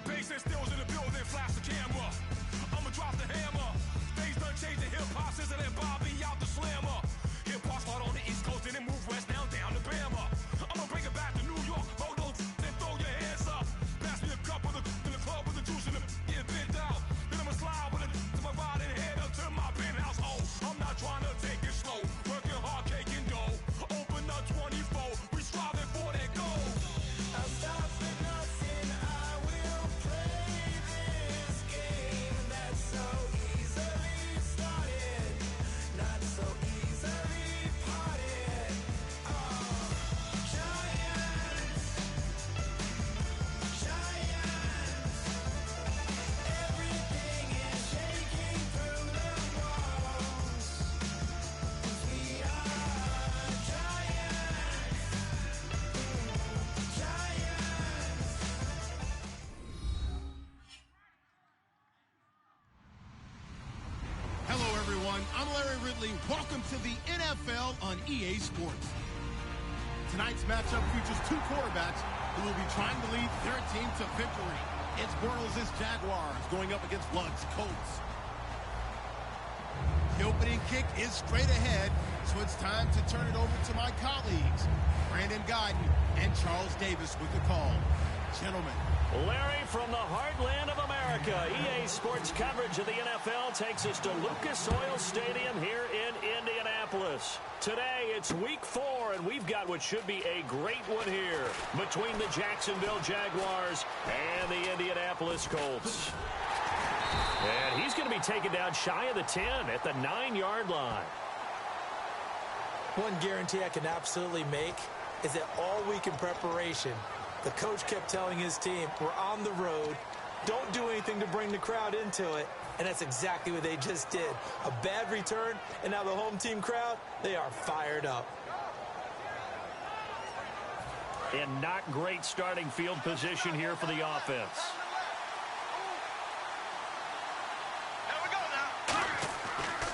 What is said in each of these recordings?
Bass and stills in the building, flash the camera. I'ma drop the hammer. Things done changing, hip-hop, Sizzle and Bobby out the slammer. Hip-hop start on the East Coast and then move west down to Bama. I'ma bring it back to New York, hold those and throw your hands up. Pass me a cup with in the club with the juice in the get bent out. Then I'ma slide with it to my ride and head up to my penthouse. Oh, I'm not trying to take it slow, working hard, cake and dough. Open up 24, we striving for that goal. I'll stop for nothing, I will play this game that's so easily started, not so easily parted. Giants, everything is shaking through the walls. 'Cause we are giants. Hello, everyone. I'm Larry Ridley. Welcome to the NFL on EA Sports. Tonight's matchup features two quarterbacks who will be trying to lead their team to victory. It's Bortles' Jaguars going up against Luck's Colts. The opening kick is straight ahead, so it's time to turn it over to my colleagues, Brandon Godden and Charles Davis with the call. Gentlemen. Larry, from the heartland of America, EA Sports coverage of the NFL takes us to Lucas Oil Stadium here in Indianapolis. Today, it's week 4, and we've got what should be a great one here between the Jacksonville Jaguars and the Indianapolis Colts. And he's going to be taken down shy of the 10 at the 9-yard line. One guarantee I can absolutely make is that all week in preparation, the coach kept telling his team, we're on the road, don't do anything to bring the crowd into it, and that's exactly what they just did. A bad return, and now the home team crowd, they are fired up. And not great starting field position here for the offense.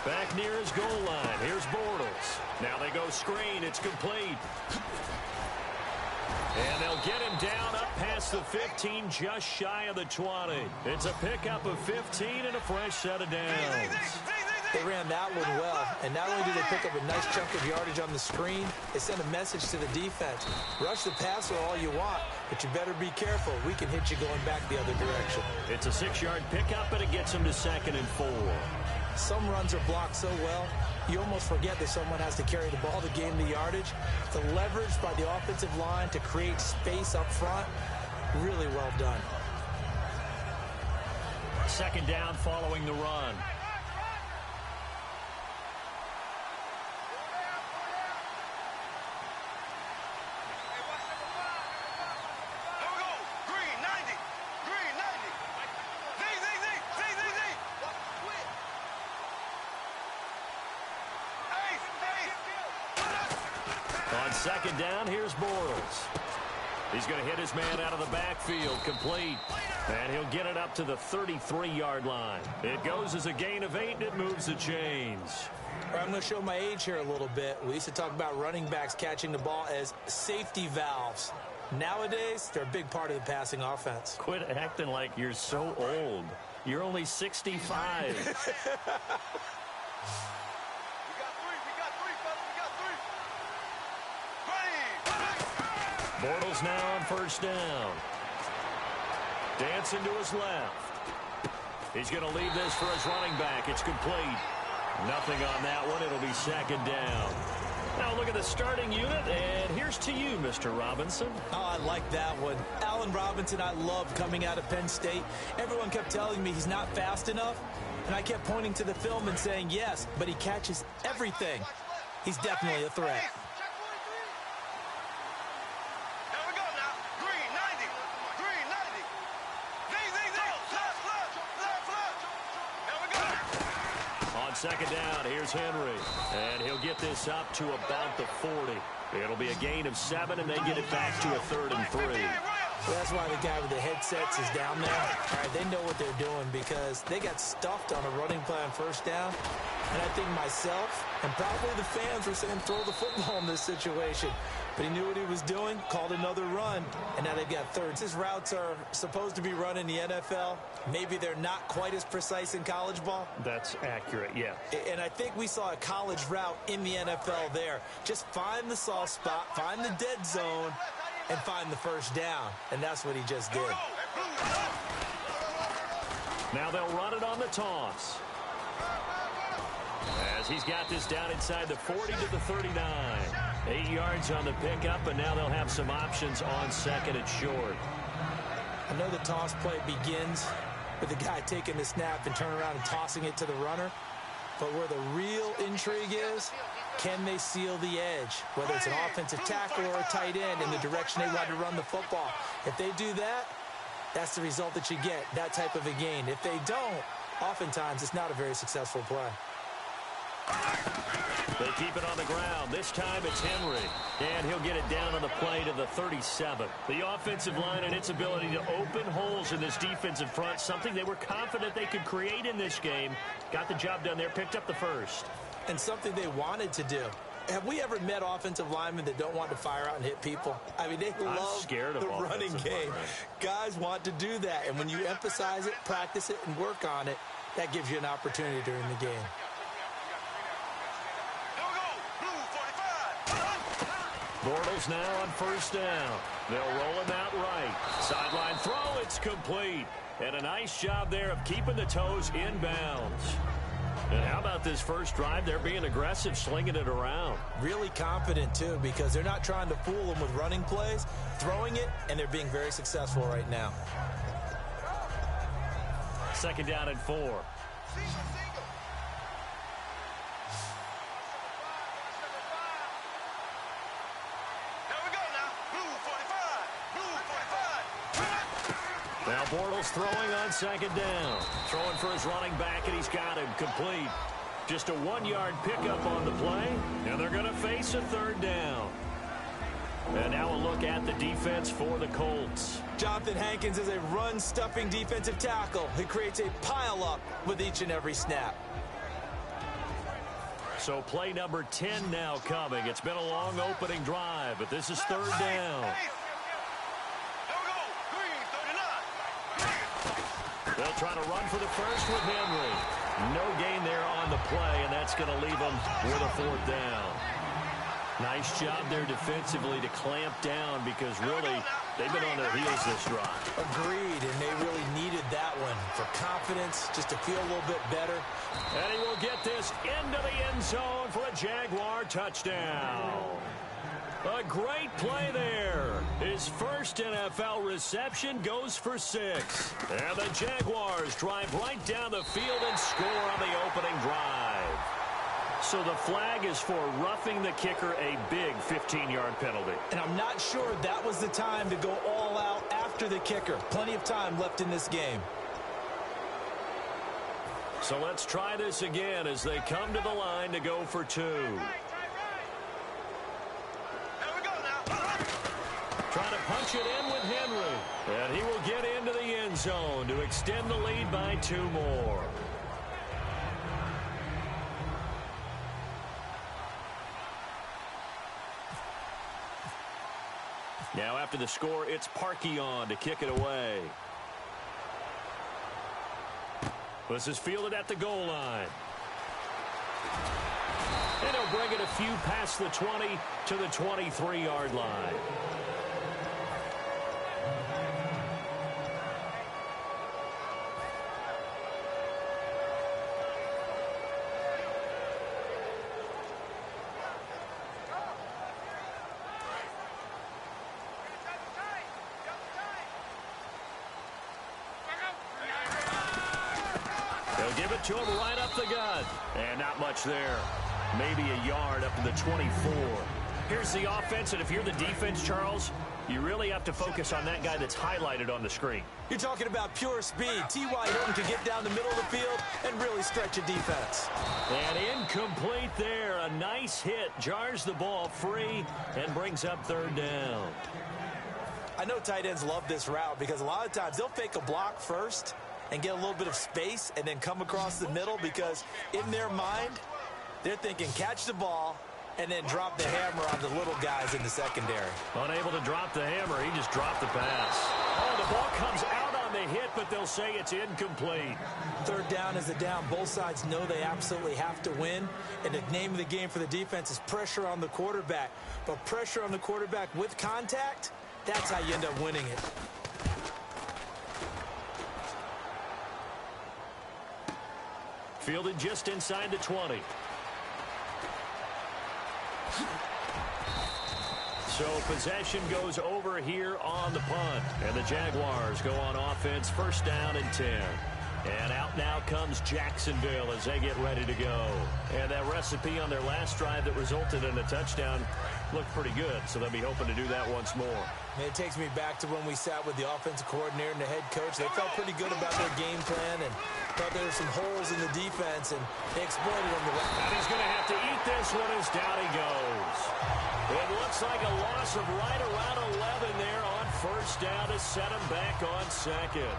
Back near his goal line, here's Bortles. Now they go screen, it's complete. And they'll get him down up past the 15, just shy of the 20. It's a pickup of 15 and a fresh set of downs. They ran that one well, and not only did they pick up a nice chunk of yardage on the screen, they sent a message to the defense. Rush the passer all you want, but you better be careful. We can hit you going back the other direction. It's a 6-yard pickup, and it gets him to 2nd and 4. Some runs are blocked so well, you almost forget that someone has to carry the ball to gain the yardage. The leverage by the offensive line to create space up front, really well done. 2nd down following the run. On 2nd down, here's Bortles. He's going to hit his man out of the backfield, complete. And he'll get it up to the 33-yard line. It goes as a gain of 8, and it moves the chains. I'm going to show my age here a little bit. We used to talk about running backs catching the ball as safety valves. Nowadays, they're a big part of the passing offense. Quit acting like you're so old. You're only 65. Bortles now on 1st down. Dancing to his left. He's going to leave this for his running back. It's complete. Nothing on that one. It'll be 2nd down. Now look at the starting unit, and here's to you, Mr. Robinson. Oh, I like that one. Allen Robinson, I loved coming out of Penn State. Everyone kept telling me he's not fast enough, and I kept pointing to the film and saying yes, but he catches everything. He's definitely a threat. On 2nd down, here's Henry. And he'll get this up to about the 40. It'll be a gain of 7, and they get it back to a 3rd and 3. Well, that's why the guy with the headsets is down there. All right, they know what they're doing because they got stuffed on a running play on 1st down. And I think myself and probably the fans were saying throw the football in this situation. But he knew what he was doing, called another run, and now they've got thirds. His routes are supposed to be run in the NFL. Maybe they're not quite as precise in college ball. That's accurate, yeah. And I think we saw a college route in the NFL there. Just find the soft spot, find the dead zone, and find the first down. And that's what he just did. Now they'll run it on the toss. As he's got this down inside the 40 to the 39. 8 yards on the pickup, and now they'll have some options on second and short. I know the toss play begins with the guy taking the snap and turning around and tossing it to the runner. But where the real intrigue is, can they seal the edge? Whether it's an offensive tackle or a tight end in the direction they want to run the football. If they do that, that's the result that you get, that type of a gain. If they don't, oftentimes it's not a very successful play. They keep it on the ground. This time it's Henry. And he'll get it down on the play to the 37. The offensive line and its ability to open holes in this defensive front, something they were confident they could create in this game. Got the job done there, picked up the first. And something they wanted to do. Have we ever met offensive linemen that don't want to fire out and hit people? I mean, they love the running game. Guys want to do that. And when you emphasize it, practice it, and work on it, that gives you an opportunity during the game. Bortles now on first down. They'll roll him out right. Sideline throw, it's complete. And a nice job there of keeping the toes inbounds. And how about this first drive? They're being aggressive, slinging it around. Really confident, too, because they're not trying to fool them with running plays, throwing it, and they're being very successful right now. Second down and 4. Now Bortles throwing on second down. Throwing for his running back, and he's got him complete. Just a 1-yard pickup on the play, and they're going to face a third down. And now a look at the defense for the Colts. Jonathan Hankins is a run-stuffing defensive tackle. He creates a pile-up with each and every snap. So play number 10 now coming. It's been a long opening drive, but this is third down. They'll try to run for the first with Henry. No gain there on the play, and that's going to leave them with a fourth down. Nice job there defensively to clamp down because really they've been on their heels this drive. Agreed, and they really needed that one for confidence, just to feel a little bit better. And he will get this into the end zone for a Jaguar touchdown. A great play there. His first NFL reception goes for 6. And the Jaguars drive right down the field and score on the opening drive. So the flag is for roughing the kicker, a big 15-yard penalty. And I'm not sure that was the time to go all out after the kicker. Plenty of time left in this game. So let's try this again as they come to the line to go for 2. Trying to punch it in with Henry. And he will get into the end zone to extend the lead by 2 more. Now after the score, it's Parkey on to kick it away. This is fielded at the goal line. And he'll bring it a few past the 20 to the 23-yard line. They'll give it to him right up the gut. And not much there. Maybe a yard up to the 24. Here's the offense, and if you're the defense, Charles, you really have to focus on that guy that's highlighted on the screen. You're talking about pure speed. T.Y. Hilton can get down the middle of the field and really stretch a defense. And incomplete there. A nice hit. Jars the ball free and brings up third down. I know tight ends love this route because a lot of times they'll fake a block first and get a little bit of space and then come across the middle because in their mind, they're thinking catch the ball and then drop the hammer on the little guys in the secondary. Unable to drop the hammer, he just dropped the pass. Oh, the ball comes out on the hit, but they'll say it's incomplete. Third down is a down. Both sides know they absolutely have to win, and the name of the game for the defense is pressure on the quarterback. But pressure on the quarterback with contact, that's how you end up winning it. Fielded just inside the 20. So possession goes over here on the punt. And the Jaguars go on offense, first down and 10. And out now comes Jacksonville as they get ready to go. And that recipe on their last drive that resulted in a touchdown looked pretty good. So they'll be hoping to do that once more. It takes me back to when we sat with the offensive coordinator and the head coach. They felt pretty good about their game plan and thought there were some holes in the defense, and they exploited them. And he's going to have to eat this one as down he goes. It looks like a loss of right around 11 there on first down to set him back on second.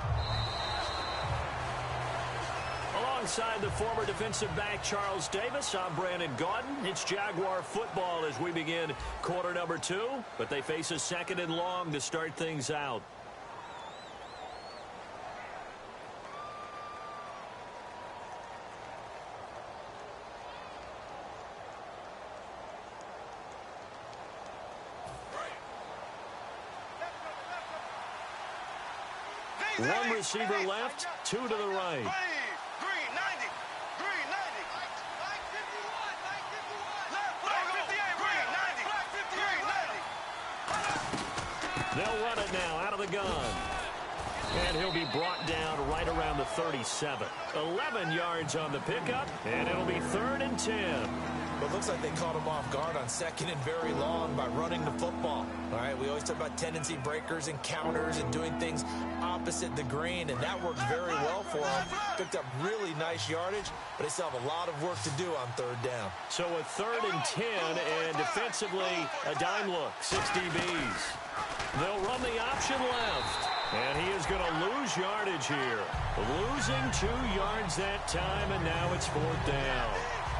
Alongside the former defensive back Charles Davis, I'm Brandon Gaudin. It's Jaguar football as we begin quarter number 2, but they face a second and long to start things out. One receiver left, 2 to the right. They'll run it now out of the gun. And he'll be brought down right around the 37. 11 yards on the pickup, and it'll be 3rd and 10. But it looks like they caught him off guard on second and very long by running the football. All right, we always talk about tendency breakers and counters and doing things opposite the grain, and that worked very well for him. Picked up really nice yardage, but they still have a lot of work to do on third down. So a 3rd and 10, and defensively, a dime look, 6 DBs. They'll run the option left, and he is going to lose yardage here. Losing 2 yards that time, and now it's 4th down.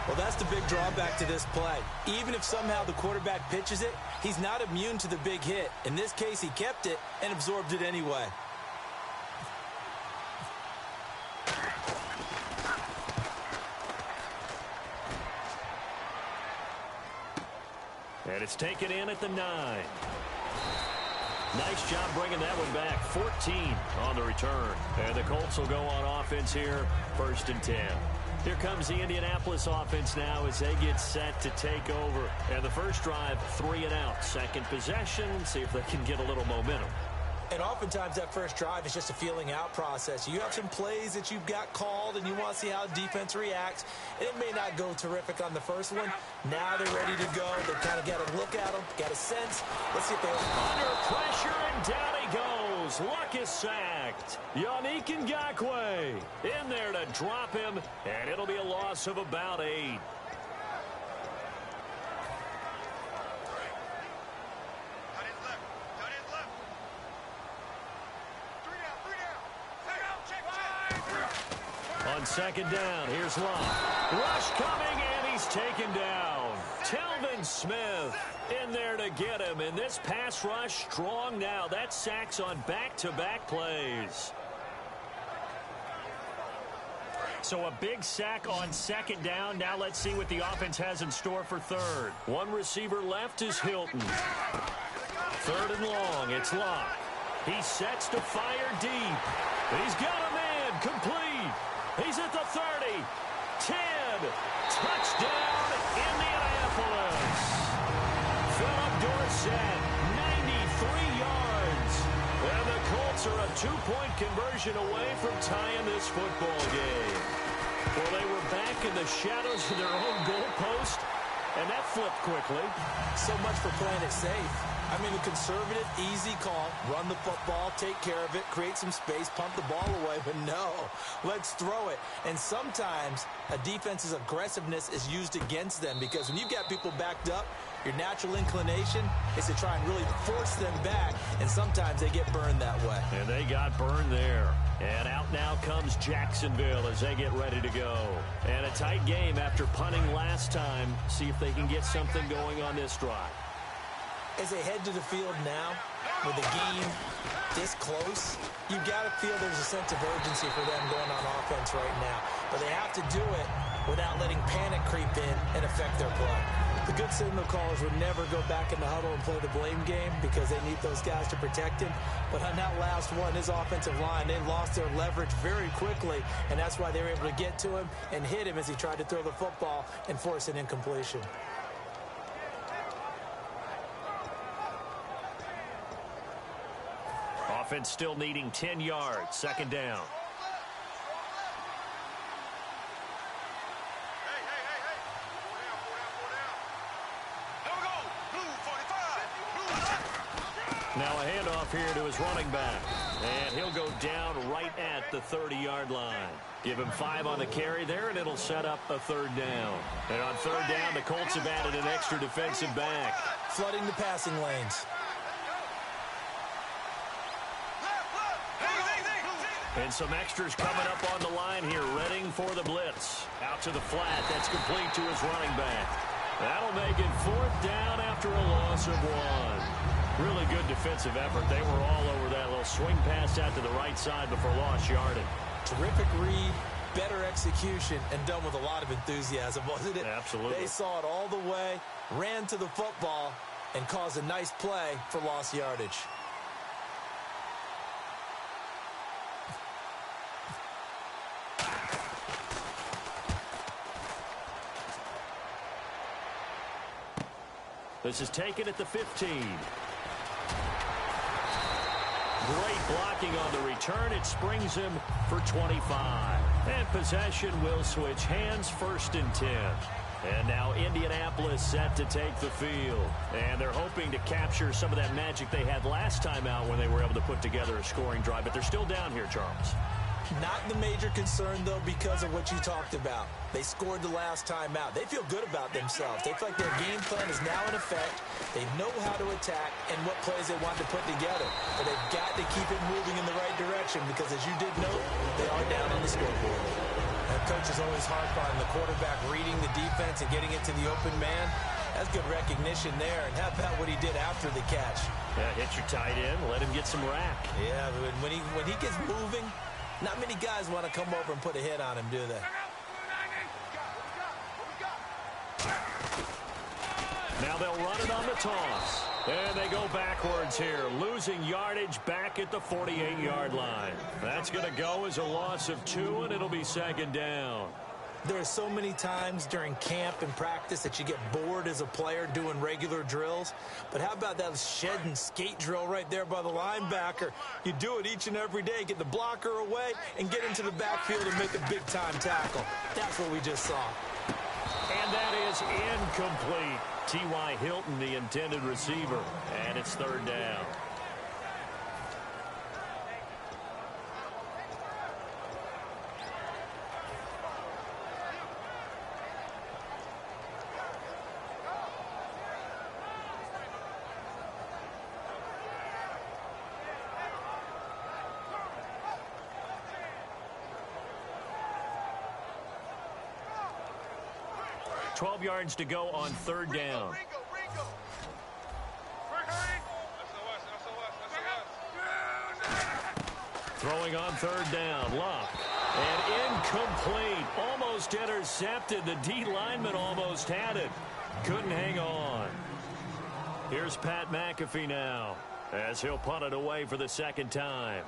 Well, that's the big drawback to this play. Even if somehow the quarterback pitches it, he's not immune to the big hit. In this case, he kept it and absorbed it anyway. And it's taken in at the 9. Nice job bringing that one back. 14 on the return. And the Colts will go on offense here, 1st and 10. Here comes the Indianapolis offense now as they get set to take over. And the first drive, 3 and out. Second possession, see if they can get a little momentum. And oftentimes that first drive is just a feeling out process. You have some plays that you've got called and you want to see how defense reacts. And it may not go terrific on the first one. Now they're ready to go. They've kind of got to look at them, got a sense. Let's see if they're under pressure, and down he goes. Luck is sacked. Yannick Ngakoue in there to drop him, and it'll be a loss of about 8. On second down, here's Love. Rush coming, and he's taken down. Telvin Smith in there to get him, and this pass rush strong now. That's sacks on back-to-back plays. So a big sack on second down. Now let's see what the offense has in store for third. One receiver left is Hilton. 3rd and long, it's Locke. He sets to fire deep. He's got a man, complete. He's at the 30, 10, touchdown, Indianapolis. Philip Dorsett, 93 yards. And the Colts are a 2-point conversion away from tying this football game. Well, they were back in the shadows of their own goalpost, and that flipped quickly. So much for playing it safe. I mean, a conservative, easy call, run the football, take care of it, create some space, pump the ball away, but no, let's throw it. And sometimes a defense's aggressiveness is used against them because when you've got people backed up, your natural inclination is to try and really force them back, and sometimes they get burned that way. And they got burned there. And out now comes Jacksonville as they get ready to go. And a tight game after punting last time. See if they can get something going on this drive. As they head to the field now, with the game this close, you've got to feel there's a sense of urgency for them going on offense right now. But they have to do it without letting panic creep in and affect their play. The good signal callers would never go back in the huddle and play the blame game because they need those guys to protect him. But on that last one, his offensive line, they lost their leverage very quickly, and that's why they were able to get to him and hit him as he tried to throw the football and force an incompletion. Offense still needing 10 yards. Second down. Now a handoff here to his running back. And he'll go down right at the 30-yard line. Give him 5 on the carry there, and it'll set up a third down. And on third down, the Colts have added an extra defensive back. Flooding the passing lanes. And some extras coming up on the line here, readying for the blitz. Out to the flat, that's complete to his running back. That'll make it fourth down after a loss of 1. Really good defensive effort. They were all over that little swing pass out to the right side before lost yardage. Terrific read, better execution, and done with a lot of enthusiasm, wasn't it? Absolutely. They saw it all the way, ran to the football, and caused a nice play for lost yardage. This is taken at the 15. Great blocking on the return. It springs him for 25. And possession will switch hands, first and 10. And now Indianapolis set to take the field. And they're hoping to capture some of that magic they had last time out when they were able to put together a scoring drive. But they're still down here, Charles. Not the major concern, though, because of what you talked about. They scored the last time out. They feel good about themselves. They feel like their game plan is now in effect. They know how to attack and what plays they want to put together. But they've got to keep it moving in the right direction because, as you did note, they are down on the scoreboard. And coach is always harp on the quarterback reading the defense and getting it to the open man. That's good recognition there. And how about what he did after the catch? Yeah, hit your tight end, let him get some rack. Yeah, but when he gets moving, not many guys want to come over and put a hit on him, do they? Now they'll run it on the toss. And they go backwards here, losing yardage back at the 48-yard line. That's going to go as a loss of 2, and it'll be second down. There are so many times during camp and practice that you get bored as a player doing regular drills. But how about that shed and skate drill right there by the linebacker? You do it each and every day. Get the blocker away and get into the backfield and make a big-time tackle. That's what we just saw. And that is incomplete. T.Y. Hilton, the intended receiver. And it's third down. Twelve yards to go on third down. Throwing on third down, Luck. And incomplete. Almost intercepted. The D lineman almost had it. Couldn't hang on. Here's Pat McAfee now as he'll punt it away for the second time.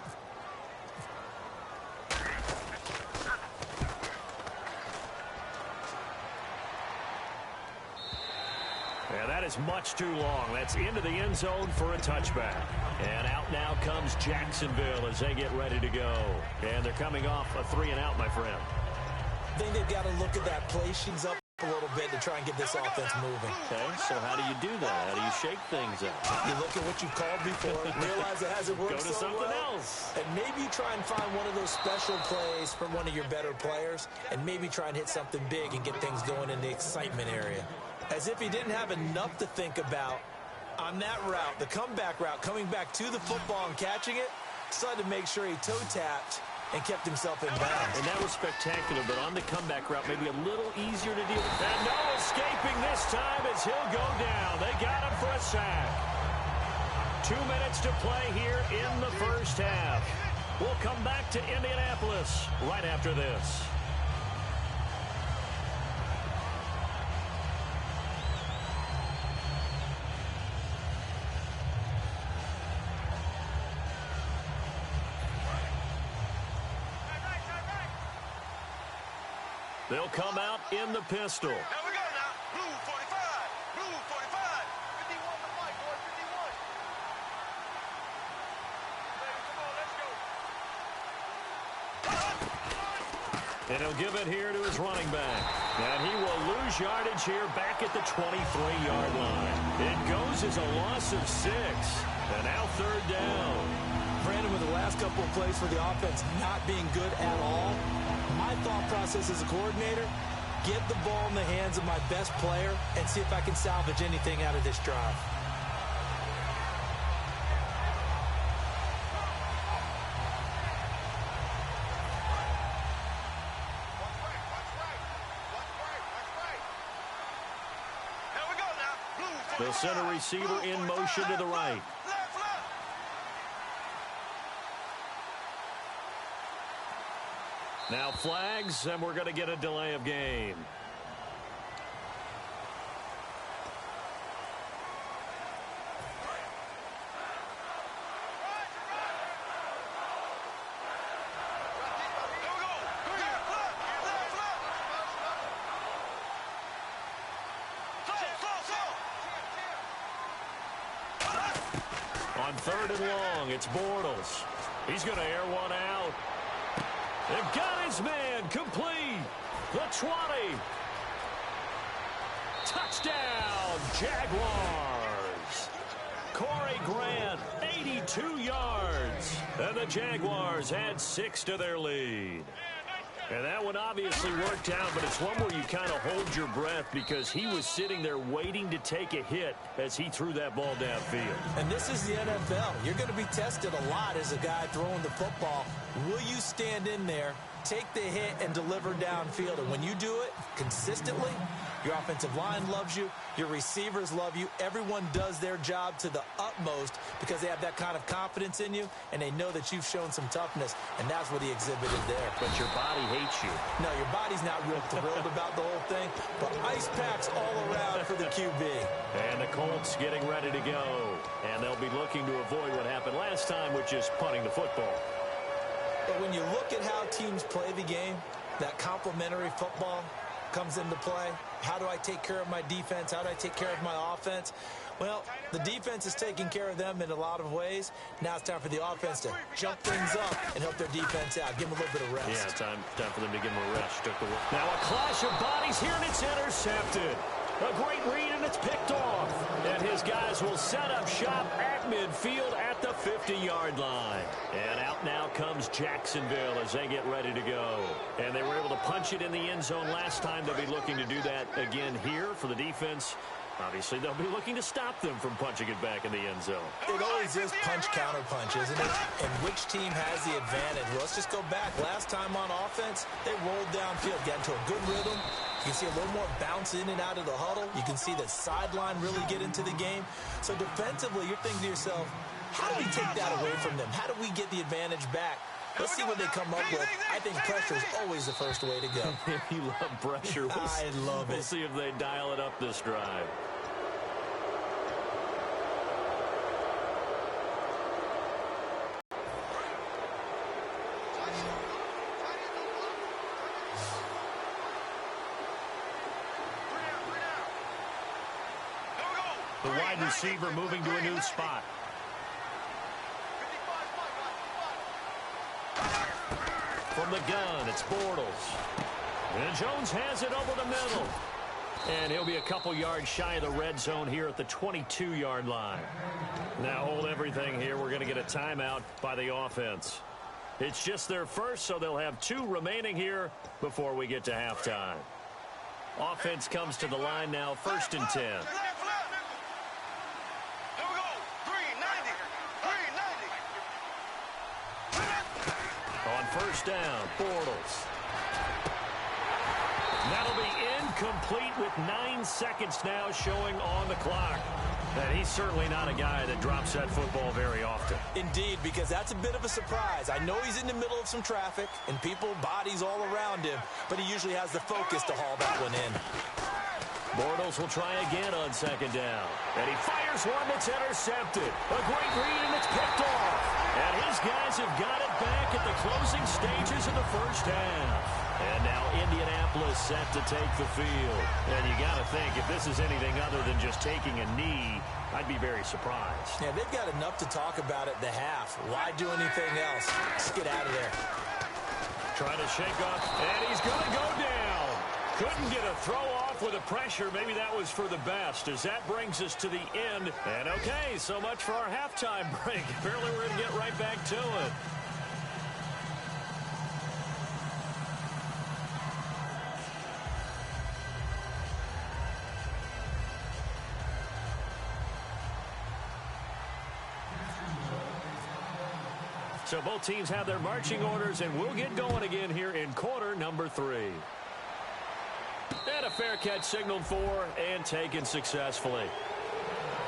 And that is much too long. That's into the end zone for a touchback. And out now comes Jacksonville as they get ready to go. And they're coming off a 3-and-out, my friend. I think they've got to look at that play sheets up a little bit to try and get this offense moving. Okay, so how do you do that? How do you shake things up? You look at what you've called before, realize it hasn't worked Go to so something well, else. and maybe try and find one of those special plays from one of your better players, and maybe try and hit something big and get things going in the excitement area. As if he didn't have enough to think about on that route, the comeback route, coming back to the football and catching it, decided to make sure he toe-tapped and kept himself in bounds. And that was spectacular, but on the comeback route, maybe a little easier to deal with. And no escaping this time as he'll go down. They got him for a sack. 2 minutes to play here in the first half. We'll come back to Indianapolis right after this. They'll come out in the pistol. Here we go now. Blue 45. Blue 45. 51 to fight, boy. 51. Come on, let's go. And he'll give it here to his running back. And he will lose yardage here back at the 23-yard line. It goes as a loss of 6. And now third down. Brandon, with the last couple of plays for the offense not being good at all, my thought process as a coordinator, get the ball in the hands of my best player and see if I can salvage anything out of this drive. They'll send a receiver in motion to the right. Now flags, and we're going to get a delay of game. On third and long, it's Bortles. He's going to air one out. They've got his man complete. The 20. Touchdown, Jaguars. Corey Grant, 82 yards. And the Jaguars add 6 to their lead. And that one obviously worked out, but it's one where you kind of hold your breath because he was sitting there waiting to take a hit as he threw that ball downfield. And this is the NFL. You're going to be tested a lot as a guy throwing the football. Will you stand in there, take the hit, and deliver downfield? And when you do it consistently, your offensive line loves you, your receivers love you. Everyone does their job to the utmost because they have that kind of confidence in you, and they know that you've shown some toughness, and that's what he exhibited there. But your body hates you. No, your body's not real thrilled about the whole thing, but ice packs all around for the QB. And the Colts getting ready to go. And they'll be looking to avoid what happened last time, which is punting the football. But when you look at how teams play the game, that complementary football comes into play. How do I take care of my defense? How do I take care of my offense? Well, the defense is taking care of them in a lot of ways. Now it's time for the offense to jump things up and help their defense out. Give them a little bit of rest. Yeah, time for them to give them a rest. Now a clash of bodies here, and it's intercepted. A great read, and it's picked off. And his guys will set up shop at midfield at the 50-yard line. And out now comes Jacksonville as they get ready to go. And they were able to punch it in the end zone last time. They'll be looking to do that again here for the defense. Obviously, they'll be looking to stop them from punching it back in the end zone. It always is punch-counter-punch, isn't it? And which team has the advantage? Well, let's just go back. Last time on offense, they rolled downfield, got into a good rhythm. You can see a little more bounce in and out of the huddle. You can see the sideline really get into the game. So defensively, you're thinking to yourself, how do we take that away from them? How do we get the advantage back? Let's see what they come up with. I think pressure is always the first way to go. You love pressure. I love it. We'll see if they dial it up this drive. The wide receiver moving to a new spot. From the gun, it's Bortles. And Jones has it over the middle. And he'll be a couple yards shy of the red zone here at the 22-yard line. Now hold everything here. We're going to get a timeout by the offense. It's just their first, so they'll have 2 remaining here before we get to halftime. Offense comes to the line now, 1st and 10. Here we go. 390. 390. On 1st down, Bortles. That'll be incomplete with 9 seconds now showing on the clock. And he's certainly not a guy that drops that football very often. Indeed, because that's a bit of a surprise. I know he's in the middle of some traffic and people, bodies all around him, but he usually has the focus to haul that one in. Bortles will try again on 2nd down. And he fires one that's intercepted. A great read, and it's picked off. And his guys have got it back at the closing stages of the 1st half. And now Indianapolis set to take the field. And you got to think, if this is anything other than just taking a knee, I'd be very surprised. Yeah, they've got enough to talk about at the half. Why do anything else? Let's get out of there. Trying to shake off, and he's going to go down. Couldn't get a throw off with the pressure. Maybe that was for the best, as that brings us to the end. And okay, so much for our halftime break. Apparently we're going to get right back to it. So both teams have their marching orders, and we'll get going again here in quarter number 3. And a fair catch signaled for and taken successfully.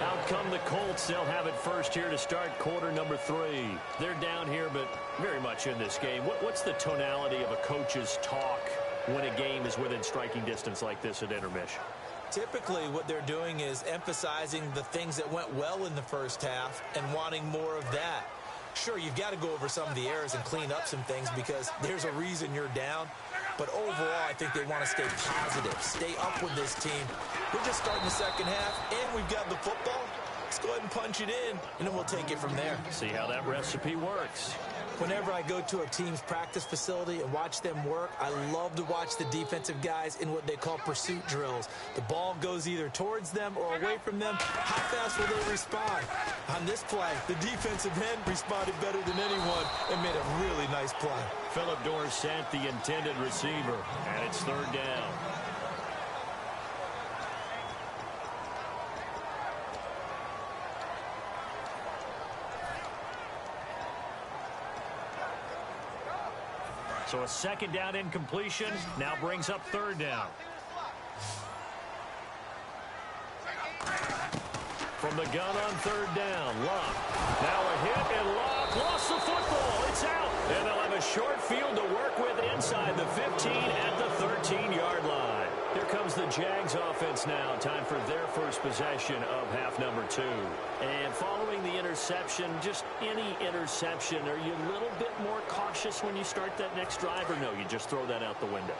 Out come the Colts. They'll have it first here to start quarter number 3. They're down here, but very much in this game. What's the tonality of a coach's talk when a game is within striking distance like this at intermission? Typically, what they're doing is emphasizing the things that went well in the 1st half and wanting more of that. Sure, you've got to go over some of the errors and clean up some things because there's a reason you're down. But overall, I think they want to stay positive, stay up with this team. We're just starting the 2nd half, and we've got the football. Let's go ahead and punch it in, and then we'll take it from there. See how that recipe works. Whenever I go to a team's practice facility and watch them work, I love to watch the defensive guys in what they call pursuit drills. The ball goes either towards them or away from them. How fast will they respond? On this play, the defensive end responded better than anyone and made a really nice play. Philip Dorsett, the intended receiver, and it's 3rd down. So a 2nd down incompletion now brings up 3rd down. From the gun on 3rd down, Luck. Now a hit, and Luck lost the football. It's out. And they'll have a short field to work with inside the 15 at the 13-yard line. Here comes the Jags offense now. Time for their first possession of half number 2. And following the interception, just any interception, are you a little bit more cautious when you start that next drive, or no, you just throw that out the window?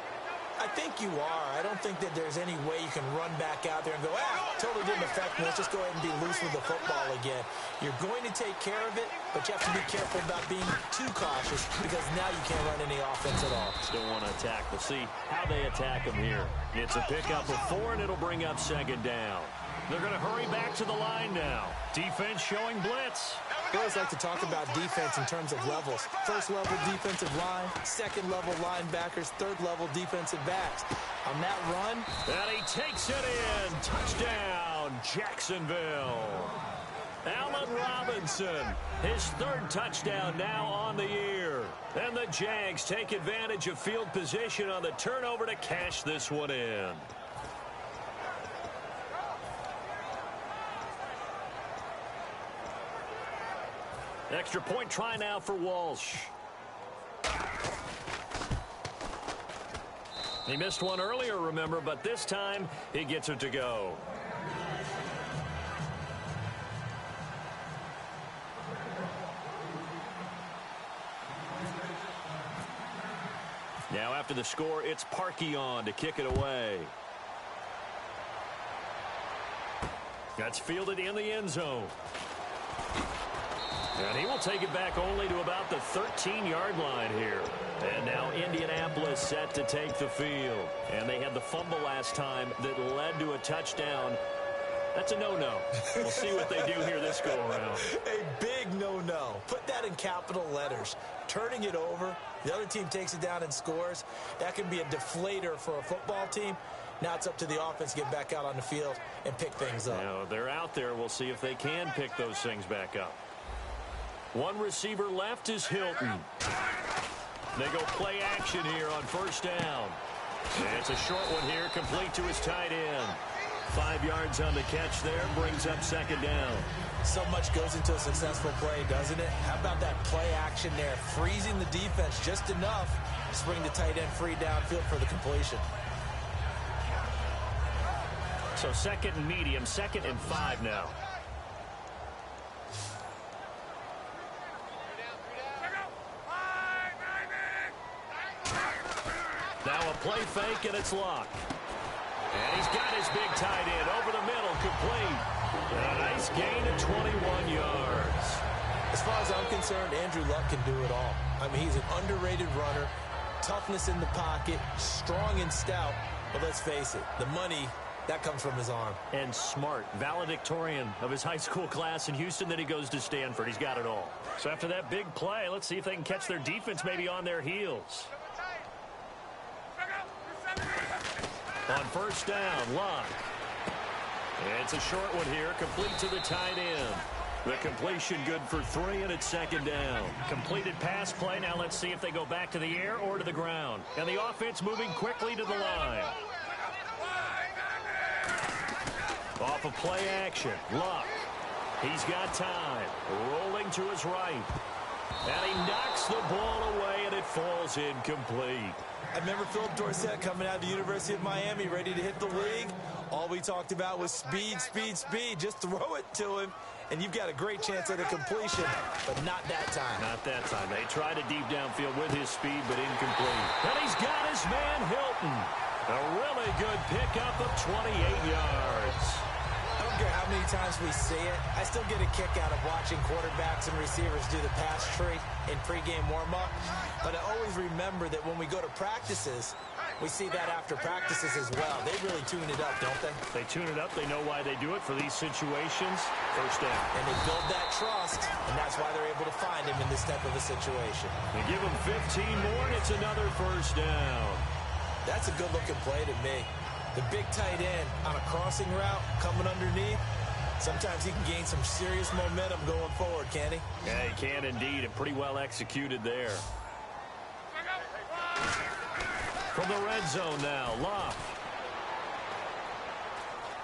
I think you are. I don't think that there's any way you can run back out there and go, totally didn't affect me. Let's just go ahead and be loose with the football again. You're going to take care of it, but you have to be careful about being too cautious because now you can't run any offense at all. Still want to attack. We'll see how they attack them here. It's a pickup of 4, and it'll bring up 2nd down. They're going to hurry back to the line now. Defense showing blitz. I always like to talk about defense in terms of levels. 1st level defensive line, 2nd level linebackers, 3rd level defensive backs. On that run, and he takes it in. Touchdown, Jacksonville. Allen Robinson, his 3rd touchdown now on the year. And the Jags take advantage of field position on the turnover to cash this one in. Extra point try now for Walsh. He missed one earlier, remember, but this time he gets it to go. Now after the score, it's Parkey on to kick it away. That's fielded in the end zone. And he will take it back only to about the 13-yard line here. And now Indianapolis set to take the field. And they had the fumble last time that led to a touchdown. That's a no-no. We'll see what they do here this go-around. A big no-no. Put that in capital letters. Turning it over, the other team takes it down and scores. That can be a deflator for a football team. Now it's up to the offense to get back out on the field and pick things up. You know, they're out there. We'll see if they can pick those things back up. One receiver left is Hilton. They go play action here on first down. And it's a short one here, complete to his tight end. 5 yards on the catch there, brings up second down. So much goes into a successful play, doesn't it? How about that play action there, freezing the defense just enough to bring the tight end free downfield for the completion. So second and medium, 2nd and 5 now. Now a play fake, and it's locked. And he's got his big tight end over the middle, complete. And a nice gain of 21 yards. As far as I'm concerned, Andrew Luck can do it all. I mean, he's an underrated runner, toughness in the pocket, strong and stout. But let's face it, the money, that comes from his arm. And smart, valedictorian of his high school class in Houston. Then he goes to Stanford. He's got it all. So after that big play, let's see if they can catch their defense maybe on their heels. On first down, Luck. It's a short one here, complete to the tight end. The completion good for 3, and it's second down. Completed pass play. Now let's see if they go back to the air or to the ground. And the offense moving quickly to the line. Off of play action, Luck. He's got time. Rolling to his right. And he knocks the ball away, and it falls incomplete. I remember Philip Dorsett coming out of the University of Miami, ready to hit the league. All we talked about was speed, speed, speed. Just throw it to him, and you've got a great chance at a completion, but not that time. Not that time. They tried a deep downfield with his speed, but incomplete. And he's got his man, Hilton. A really good pickup of 28 yards. I don't care how many times we see it. I still get a kick out of watching quarterbacks and receivers do the pass tree in pregame warm-up. But I always remember that when we go to practices, we see that after practices as well. They really tune it up, don't they? They tune it up. They know why they do it for these situations. First down. And they build that trust, and that's why they're able to find him in this type of a situation. They give him 15 more, and it's another first down. That's a good-looking play to me. The big tight end on a crossing route coming underneath. Sometimes he can gain some serious momentum going forward, can't he? Yeah, he can indeed, and pretty well executed there. From the red zone now, Luck.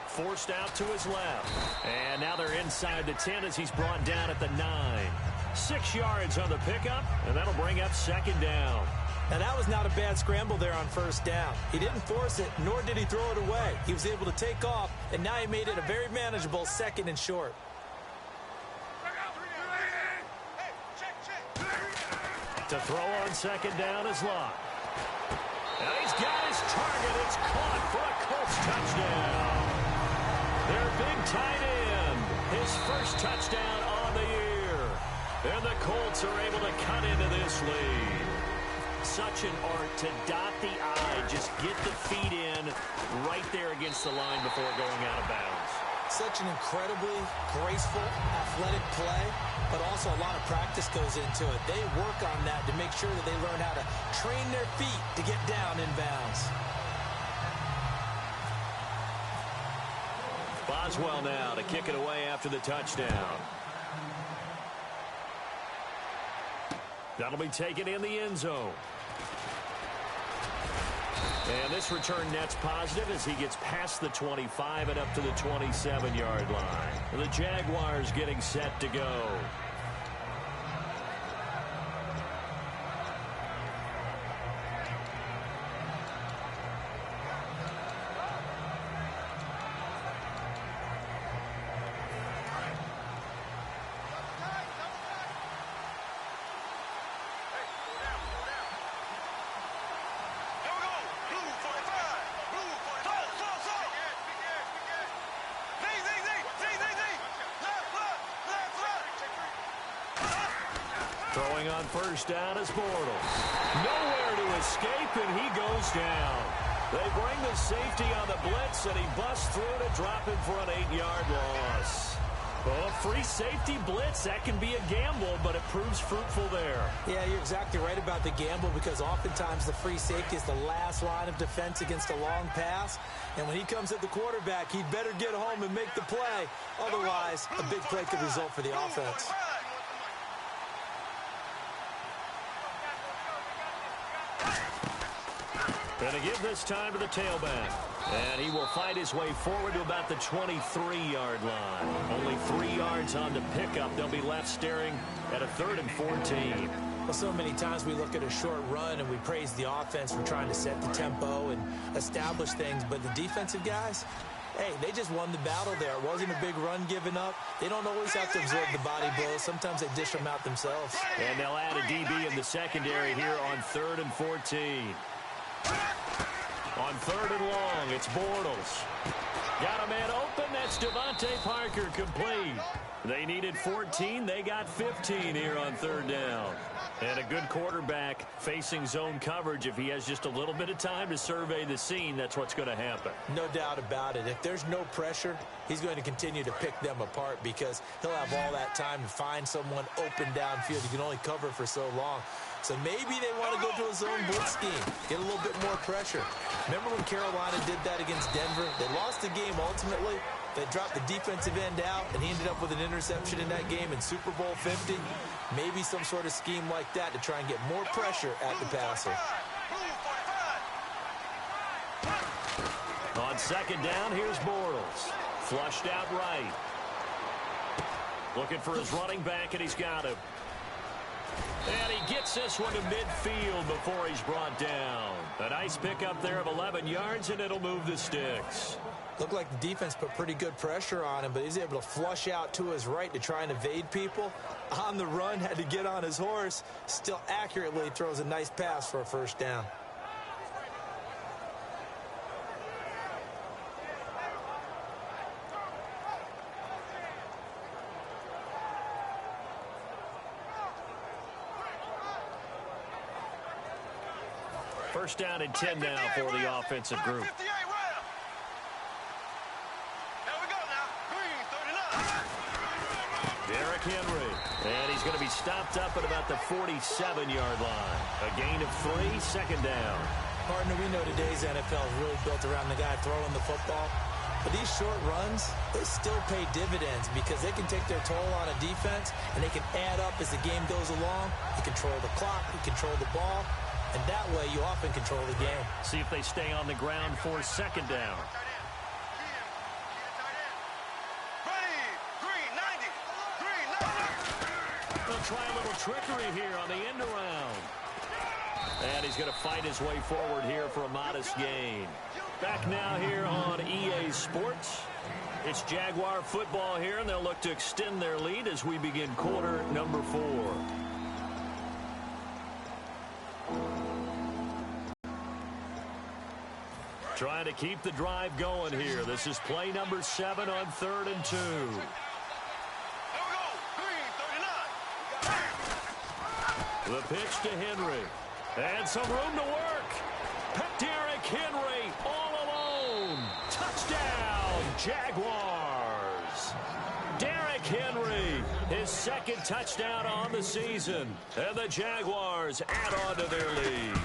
Forced out to his left. And now they're inside the 10 as he's brought down at the 9. 6 yards on the pickup, and that'll bring up second down. Now, that was not a bad scramble there on first down. He didn't force it, nor did he throw it away. He was able to take off, and now he made it a very manageable 2nd and short. To throw on second down is Luck. And he's got his target. It's caught for a Colts touchdown. Their big tight end, his first touchdown on the year. And the Colts are able to cut into this lead. Such an art to dot the I, just get the feet in right there against the line before going out of bounds. Such an incredibly graceful, athletic play, but also a lot of practice goes into it. They work on that to make sure that they learn how to train their feet to get down in bounds. Boswell now to kick it away after the touchdown. That'll be taken in the end zone. And this return net's positive as he gets past the 25 and up to the 27-yard line. And the Jaguars getting set to go. Throwing on first down is Bortles. Nowhere to escape, and he goes down. They bring the safety on the blitz, and he busts through to drop him for an 8-yard loss. Oh, free safety blitz. That can be a gamble, but it proves fruitful there. Yeah, you're exactly right about the gamble because oftentimes the free safety is the last line of defense against a long pass. And when he comes at the quarterback, he'd better get home and make the play. Otherwise, a big play could result for the offense. Going to give this time to the tailback. And he will fight his way forward to about the 23-yard line. Only 3 yards on the pickup. They'll be left staring at a 3rd and 14. Well, so many times we look at a short run and we praise the offense for trying to set the tempo and establish things. But the defensive guys, hey, they just won the battle there. It wasn't a big run given up. They don't always have to absorb the body blows. Sometimes they dish them out themselves. And they'll add a DB in the secondary here on 3rd and 14. On 3rd and long, it's Bortles. Got a man open. That's Devontae Parker complete. They needed 14. They got 15 here on 3rd down. And a good quarterback facing zone coverage. If he has just a little bit of time to survey the scene, that's what's going to happen. No doubt about it. If there's no pressure, he's going to continue to pick them apart because he'll have all that time to find someone open downfield. He can only cover for so long. So maybe they want to go to a zone blitz scheme, get a little bit more pressure. Remember when Carolina did that against Denver? They lost the game ultimately. They dropped the defensive end out, and he ended up with an interception in that game in Super Bowl 50. Maybe some sort of scheme like that to try and get more pressure at the passer. On 2nd down, here's Bortles. Flushed out right. Looking for his running back, and he's got him. And he gets this one to midfield before he's brought down. A nice pickup there of 11 yards, and it'll move the sticks. Looked like the defense put pretty good pressure on him, but he's able to flush out to his right to try and evade people. On the run, had to get on his horse. Still accurately throws a nice pass for a 1st down. First down and 10 now for the offensive group. Derrick Henry. And he's going to be stopped up at about the 47-yard line. A gain of 3, 2nd down. Partner, we know today's NFL is really built around the guy throwing the football. But these short runs, they still pay dividends because they can take their toll on a defense and they can add up as the game goes along. You control the clock, you control the ball, and that way you often control the game. See if they stay on the ground for 2nd down. They'll try a little trickery here on the end around. And he's going to fight his way forward here for a modest gain. Back now here on EA Sports. It's Jaguar football here, and they'll look to extend their lead as we begin quarter number 4. Trying to keep the drive going here. This is play number 7 on 3rd and 2. The pitch to Henry. And some room to work. Derrick Henry all alone. Touchdown, Jaguars. Derrick Henry, his 2nd touchdown on the season. And the Jaguars add on to their lead.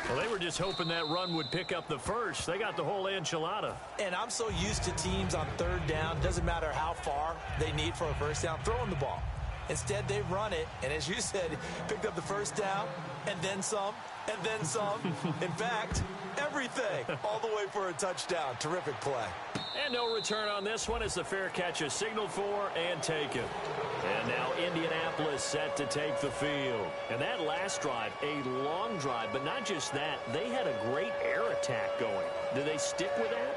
Well, they were just hoping that run would pick up the first. They got the whole enchilada. And I'm so used to teams on 3rd down, doesn't matter how far they need for a 1st down, throwing the ball. Instead, they run it, and as you said, picked up the 1st down, and then some, and then some. In fact, everything, all the way for a touchdown. Terrific play. And no return on this one as the fair catch is signaled for and taken. And now Indianapolis set to take the field. And that last drive, a long drive, but not just that, they had a great air attack going. Do they stick with that?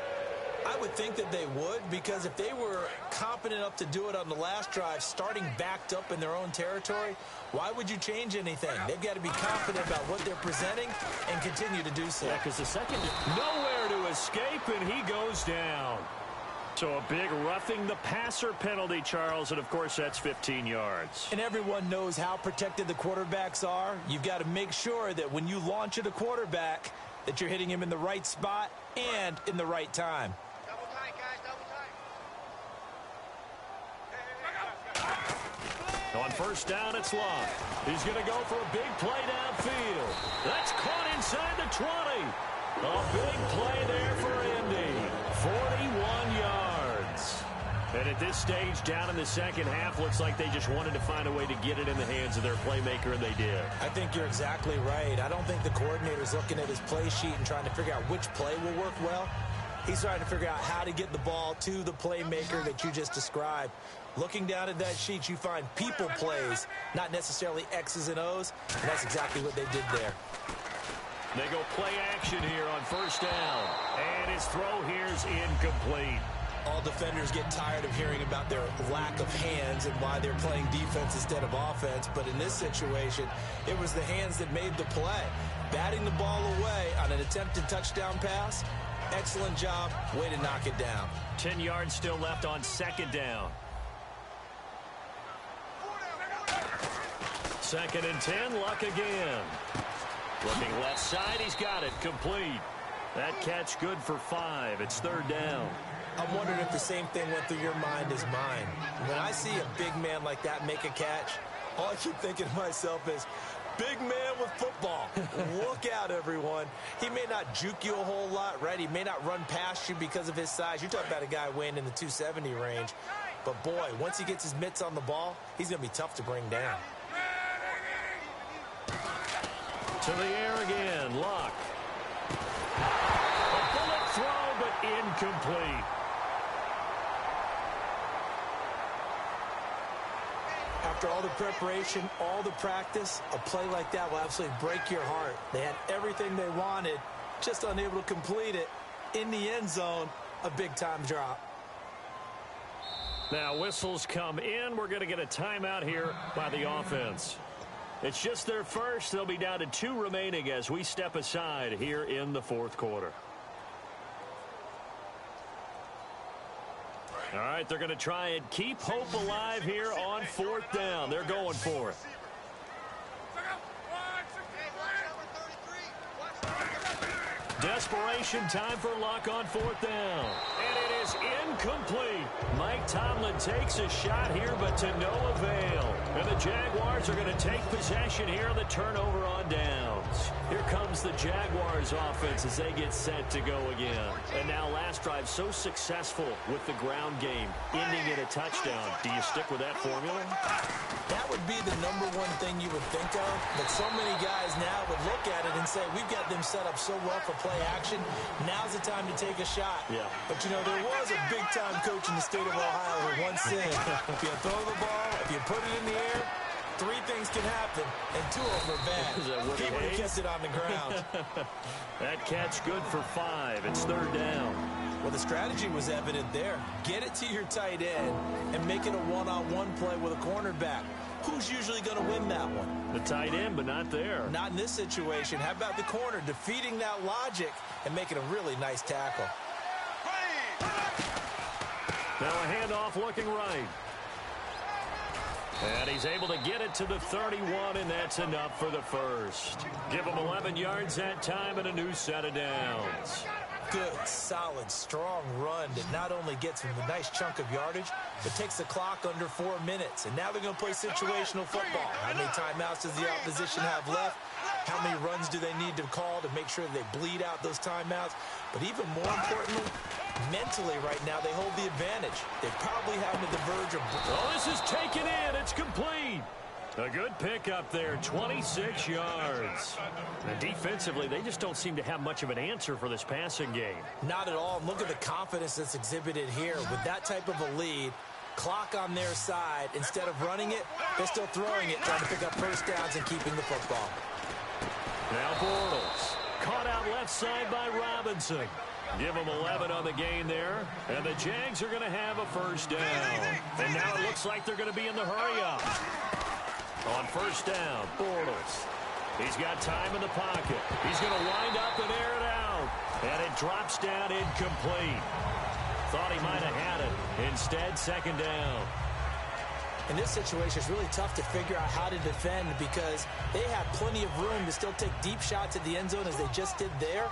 I would think that they would, because if they were competent enough to do it on the last drive, starting backed up in their own territory, why would you change anything? They've got to be confident about what they're presenting and continue to do so. Yeah, because the second, nowhere to escape, and he goes down. So a big roughing the passer penalty, Charles, and of course that's 15 yards. And everyone knows how protected the quarterbacks are. You've got to make sure that when you launch at a quarterback, that you're hitting him in the right spot and in the right time. On first down, it's Luck. He's going to go for a big play downfield. That's caught inside the 20. A big play there for Indy. 41 yards. And at this stage, down in the second half, looks like they just wanted to find a way to get it in the hands of their playmaker, and they did. I think you're exactly right. I don't think the coordinator's looking at his play sheet and trying to figure out which play will work well. He's trying to figure out how to get the ball to the playmaker that you just described. Looking down at that sheet, you find people plays, not necessarily X's and O's, and that's exactly what they did there. They go play action here on first down, and his throw here is incomplete. All defenders get tired of hearing about their lack of hands and why they're playing defense instead of offense. But in this situation, it was the hands that made the play. Batting the ball away on an attempted touchdown pass, excellent job. Way to knock it down. 10 yards still left on second down. Second and 10, Luck again. Looking left side, he's got it, complete. That catch good for 5. It's third down. I'm wondering if the same thing went through your mind as mine. When I see a big man like that make a catch, all I keep thinking to myself is, big man with football. Look out, everyone. He may not juke you a whole lot, right? He may not run past you because of his size. You're talking about a guy weighing in the 270 range. But, boy, once he gets his mitts on the ball, he's going to be tough to bring down. To the air again, Luck. A bullet throw, but incomplete. After all the preparation, all the practice, a play like that will absolutely break your heart. They had everything they wanted, just unable to complete it. In the end zone, a big-time drop. Now whistles come in. We're going to get a timeout here by the offense. It's just their first. They'll be down to 2 remaining as we step aside here in the fourth quarter. All right, they're going to try and keep hope alive here on fourth down. They're going for it. Desperation time for Luck on fourth down. And it is incomplete. Mike Tomlin takes a shot here, but to no avail. And the Jaguars are going to take possession here on the turnover on downs. Here comes the Jaguars offense as they get set to go again. And now last drive so successful with the ground game, ending in a touchdown. Do you stick with that formula? That would be the number one thing you would think of. But so many guys now would look at it and say, we've got them set up so well for play action. Now's the time to take a shot. Yeah. But, you know, there was a big-time coach in the state of Ohio who once said, if you throw the ball, if you put it in the air, 3 things can happen, and 2 of them are bad. He would have kept it on the ground. That catch good for 5. It's third down. Well, the strategy was evident there. Get it to your tight end and make it a one-on-one play with a cornerback. Who's usually going to win that one? The tight end, but not there. Not in this situation. How about the corner defeating that logic and making a really nice tackle? Now a handoff looking right. And he's able to get it to the 31, and that's enough for the first. Give him 11 yards that time and a new set of downs. Good, solid, strong run that not only gets him a nice chunk of yardage, but takes the clock under 4 minutes. And now they're going to play situational football. How many timeouts does the opposition have left? How many runs do they need to call to make sure they bleed out those timeouts? But even more importantly, mentally right now, they hold the advantage. They probably have to diverge. Oh, this is taken in. It's complete. A good pickup there, 26 yards. And defensively, they just don't seem to have much of an answer for this passing game. Not at all. Look at the confidence that's exhibited here. With that type of a lead, clock on their side, instead of running it, they're still throwing it, trying to pick up first downs and keeping the football. Now Bortles, caught out left side by Robinson. Give them 11 on the gain there, and the Jags are going to have a first down. And now it looks like they're going to be in the hurry-up. On first down, Bortles. He's got time in the pocket. He's going to wind up and air it out. And it drops down incomplete. Thought he might have had it. Instead, second down. In this situation, it's really tough to figure out how to defend because they have plenty of room to still take deep shots at the end zone as they just did there.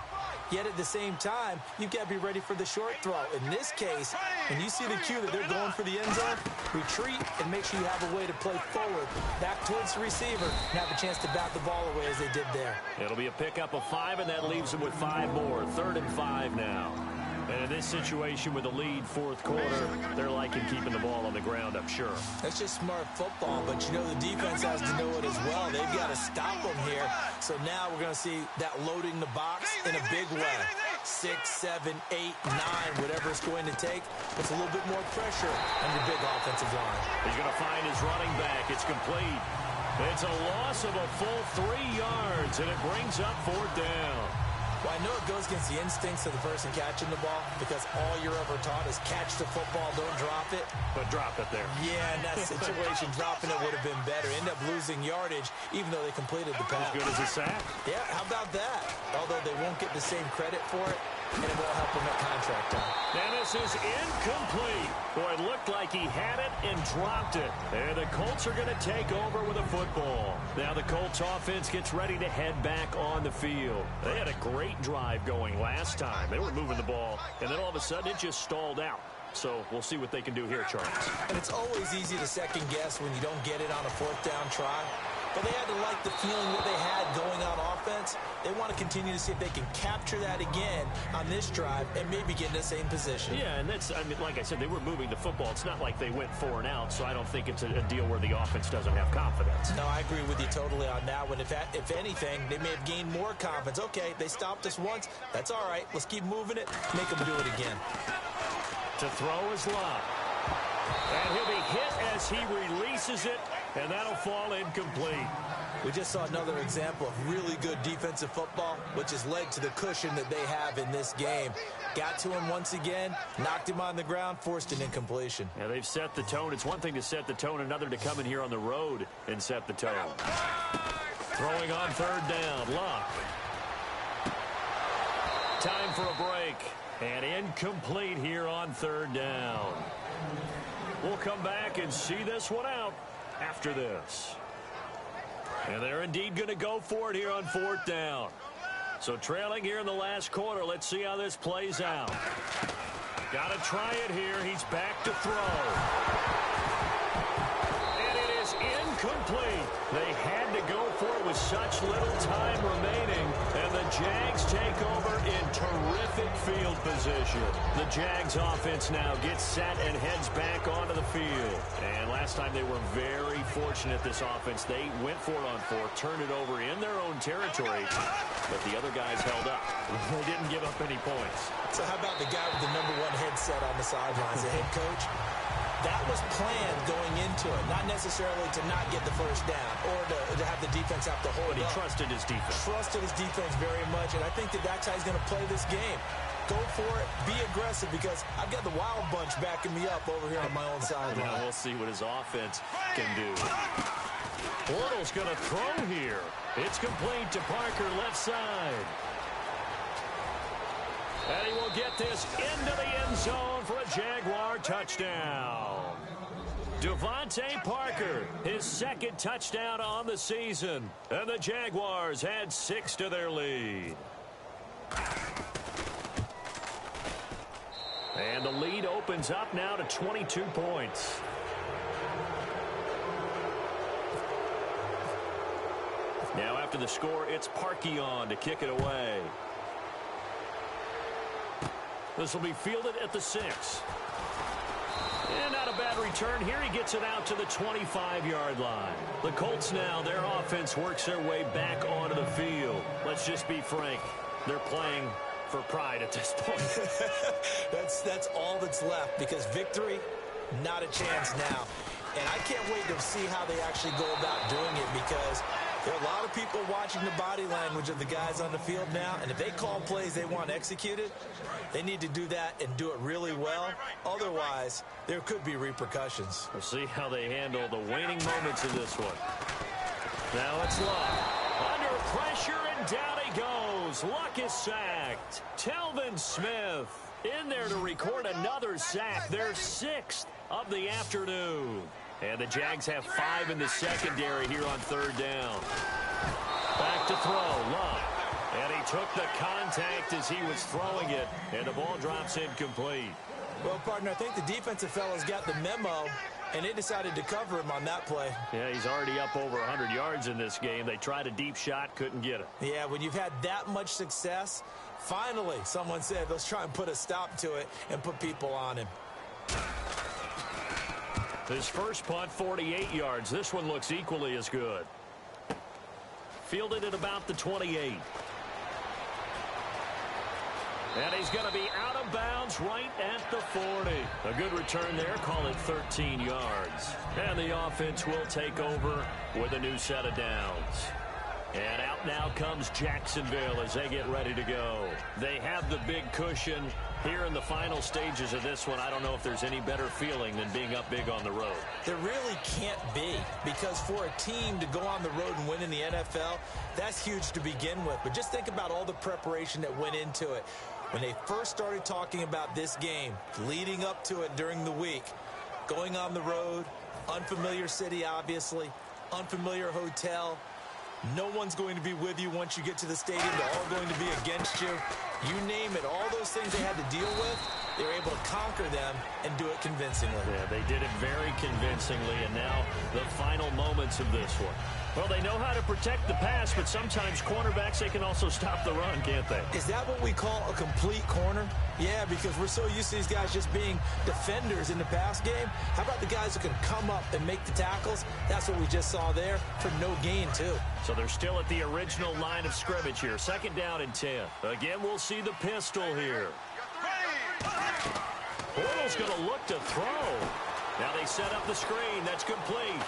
Yet at the same time, you've got to be ready for the short throw. In this case, when you see the cue that they're going for the end zone, retreat and make sure you have a way to play forward, back towards the receiver, and have a chance to bat the ball away as they did there. It'll be a pickup of 5, and that leaves them with 5 more. 3rd and 5 now. And in this situation with the lead, fourth quarter, they're liking keeping the ball on the ground, I'm sure. That's just smart football, but you know the defense has to know it as well. They've got to stop them here. So now we're going to see that loading the box in a big way. 6, 7, 8, 9, whatever it's going to take, puts a little bit more pressure on your big offensive line. He's going to find his running back. It's complete. It's a loss of a full 3 yards, and it brings up 4th down. Well, I know it goes against the instincts of the person catching the ball because all you're ever taught is catch the football, don't drop it. But drop it there. Yeah, in that situation, dropping it would have been better. End up losing yardage, even though they completed the pass. As good as a sack. Yeah, how about that? Although they won't get the same credit for it, and it won't help them at contract time. And this is incomplete. Boy, it looked like he had it and dropped it. And the Colts are going to take over with a football. Now the Colts offense gets ready to head back on the field. They had a great drive going last time. They were moving the ball, and then all of a sudden it just stalled out. So we'll see what they can do here, Charles. And it's always easy to second guess when you don't get it on a 4th down try. But they had to like the feeling that they had going on offense. They want to continue to see if they can capture that again on this drive and maybe get in the same position. Yeah, and that's, I mean, like I said, they were moving the football. It's not like they went 4 and out, so I don't think it's a deal where the offense doesn't have confidence. No, I agree with you totally on that one. If anything, they may have gained more confidence. Okay, they stopped us once. That's all right. Let's keep moving it. Make them do it again. To throw is Love. And he'll be hit as he releases it, and that'll fall incomplete. We just saw another example of really good defensive football, which has led to the cushion that they have in this game. Got to him once again, knocked him on the ground, forced an incompletion. Yeah, they've set the tone. It's one thing to set the tone, another to come in here on the road and set the tone. Throwing on 3rd down, Luck. Time for a break. And incomplete here on 3rd down. We'll come back and see this one out after this. And they're indeed going to go for it here on 4th down. So trailing here in the last quarter. Let's see how this plays out. Got to try it here. He's back to throw. And it is incomplete. They had to go for it with such little time remaining. And the Jags take over in terrific field position. The Jags offense now gets set and heads back onto the field. And last time they were very fortunate, this offense. They went for it on 4th, turned it over in their own territory, but the other guys held up. They didn't give up any points. So how about the guy with the #1 headset on the sidelines, the head coach? That was planned going into it, not necessarily to not get the first down or to have the defense have to hold But he up. trusted his defense. Trusted his defense very much, and I think that's how he's going to play this game. Go for it, be aggressive, because I've got the Wild Bunch backing me up over here on my own sideline. Now we'll see what his offense can do. Bortles going to throw here. It's complete to Parker, left side. And he will get this into the end zone for a Jaguar touchdown. Devontae Parker, his 2nd touchdown on the season. And the Jaguars add 6 to their lead. And the lead opens up now to 22 points. Now after the score, it's Parkey on to kick it away. This will be fielded at the 6. And not a bad return here. He gets it out to the 25-yard line. The Colts now, their offense works their way back onto the field. Let's just be frank. They're playing for pride at this point. That's all that's left, because victory, not a chance now. And I can't wait to see how they actually go about doing it, because there are a lot of people watching the body language of the guys on the field now, and if they call plays they want executed, they need to do that and do it really well. Otherwise, there could be repercussions. We'll see how they handle the waning moments of this one. Now it's Luck. Under pressure, and down he goes. Luck is sacked. Telvin Smith in there to record another sack. Their 6th of the afternoon. And the Jags have 5 in the secondary here on 3rd down. Back to throw. Luck. And he took the contact as he was throwing it, and the ball drops incomplete. Well, partner, I think the defensive fellas got the memo, and they decided to cover him on that play. Yeah, he's already up over 100 yards in this game. They tried a deep shot, couldn't get it. Yeah, when you've had that much success, finally someone said, let's try and put a stop to it and put people on him. His first punt, 48 yards. This one looks equally as good. Fielded at about the 28. And he's going to be out of bounds right at the 40. A good return there, call it 13 yards. And the offense will take over with a new set of downs. And out now comes Jacksonville as they get ready to go. They have the big cushion here in the final stages of this one. I don't know if there's any better feeling than being up big on the road. There really can't be, because for a team to go on the road and win in the NFL, that's huge to begin with. But just think about all the preparation that went into it. When they first started talking about this game, leading up to it during the week, going on the road, unfamiliar city, obviously, unfamiliar hotel. No one's going to be with you once you get to the stadium. They're all going to be against you. You name it, all those things they had to deal with, they were able to conquer them and do it convincingly. Yeah, they did it very convincingly, and now the final moments of this one. Well, they know how to protect the pass, but sometimes cornerbacks, they can also stop the run, can't they? Is that what we call a complete corner? Yeah, because we're so used to these guys just being defenders in the pass game. How about the guys who can come up and make the tackles? That's what we just saw there for no gain, too. So they're still at the original line of scrimmage here. 2nd down and 10. Again, we'll see the pistol here. Bortles going to look to throw. Now they set up the screen. That's complete.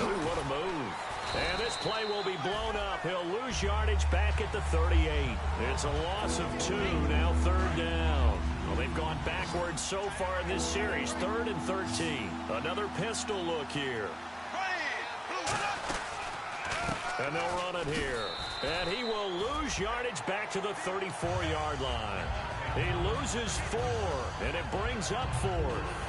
Ooh, what a move. And this play will be blown up. He'll lose yardage back at the 38. It's a loss of 2, now 3rd down. Well, they've gone backwards so far in this series. 3rd and 13. Another pistol look here. And they'll run it here. And he will lose yardage back to the 34-yard line. He loses 4, and it brings up 4th.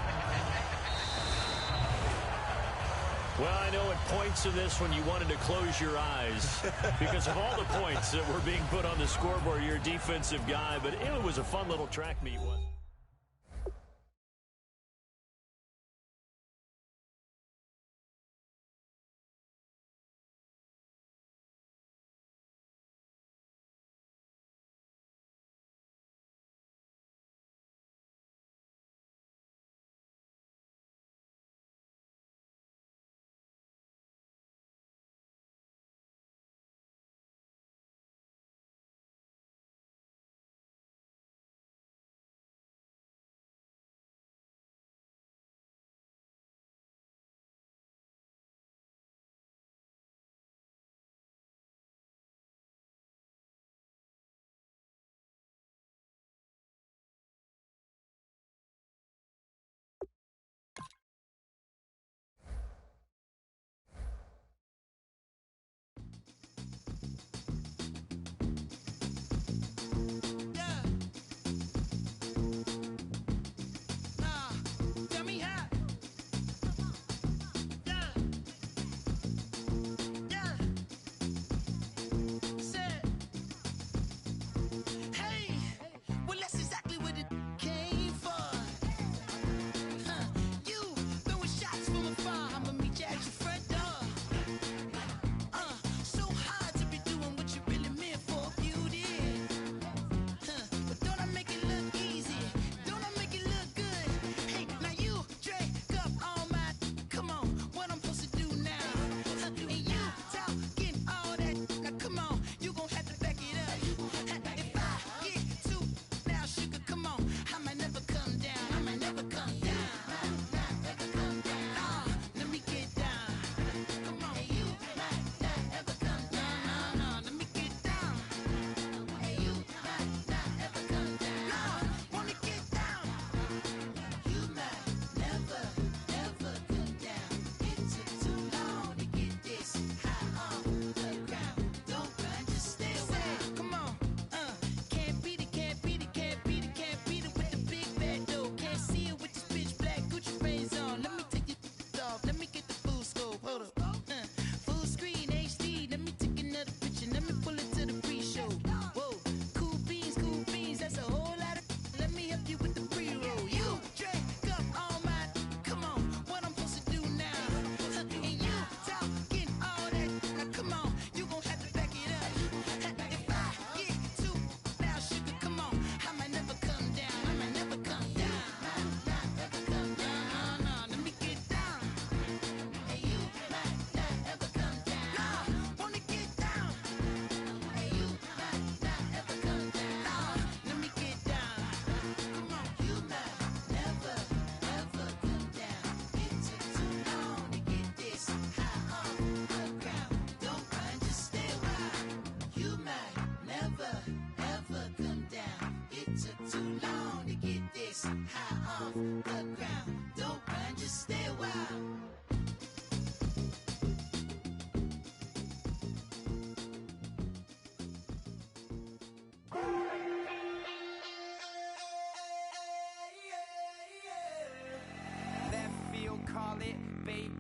Well, I know at points in this one you wanted to close your eyes because of all the points that were being put on the scoreboard. You're a defensive guy, but it was a fun little track meet, wasn't it?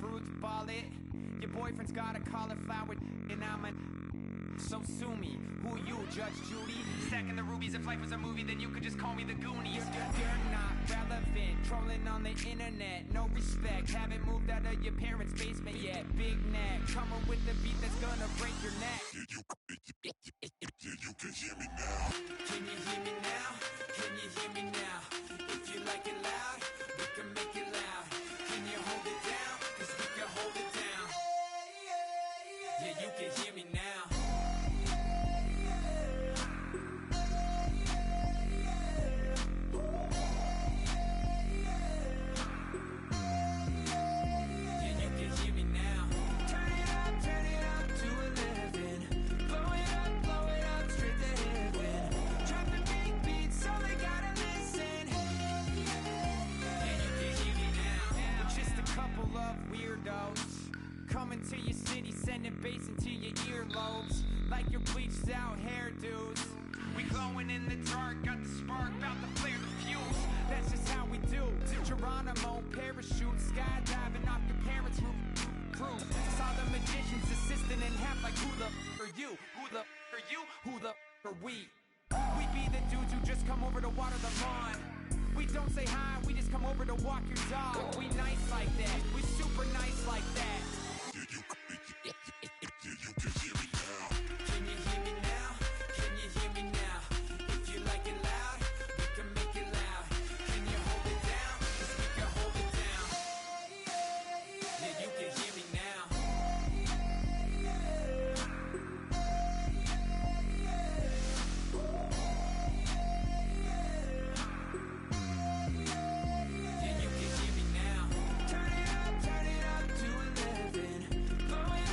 fruits, ball it. Your boyfriend's got a cauliflower, and I'm a. So sue me. Who you, Judge Judy? Stacking the rubies. If life was a movie, then you could just call me the Goonies. You're not relevant. Trolling on the internet. No respect. Haven't moved out of your parents' basement yet. Big neck. Coming with the beat that's gonna break your neck. You can hear me now. Can you hear me now? Can you hear me now? If you like it loud, we can make it loud. Can you hold it down? 'Cause we can hold it down. Yeah, you can hear me now. Coming to your city, sending bass into your earlobes, like your bleached out hairdos. We glowing in the dark, got the spark, about to flare the fuse. That's just how we do. Geronimo, parachute, skydiving off your parents' roof. Saw the magician's assistant in half, like who the are you? Who the are you? Who the are we? We be the dudes who just come over to water the lawn. We don't say hi, we just come over to walk your dog. We nice like that, we super nice like that. You can hear me now. Can you hear me now? Can you hear me now? If you like it loud, we can make it loud. Can you hold it down? 'Cause we can hold it down. Yeah, you can hear me now. Yeah, you can hear me now. Turn it up to 11. Blow it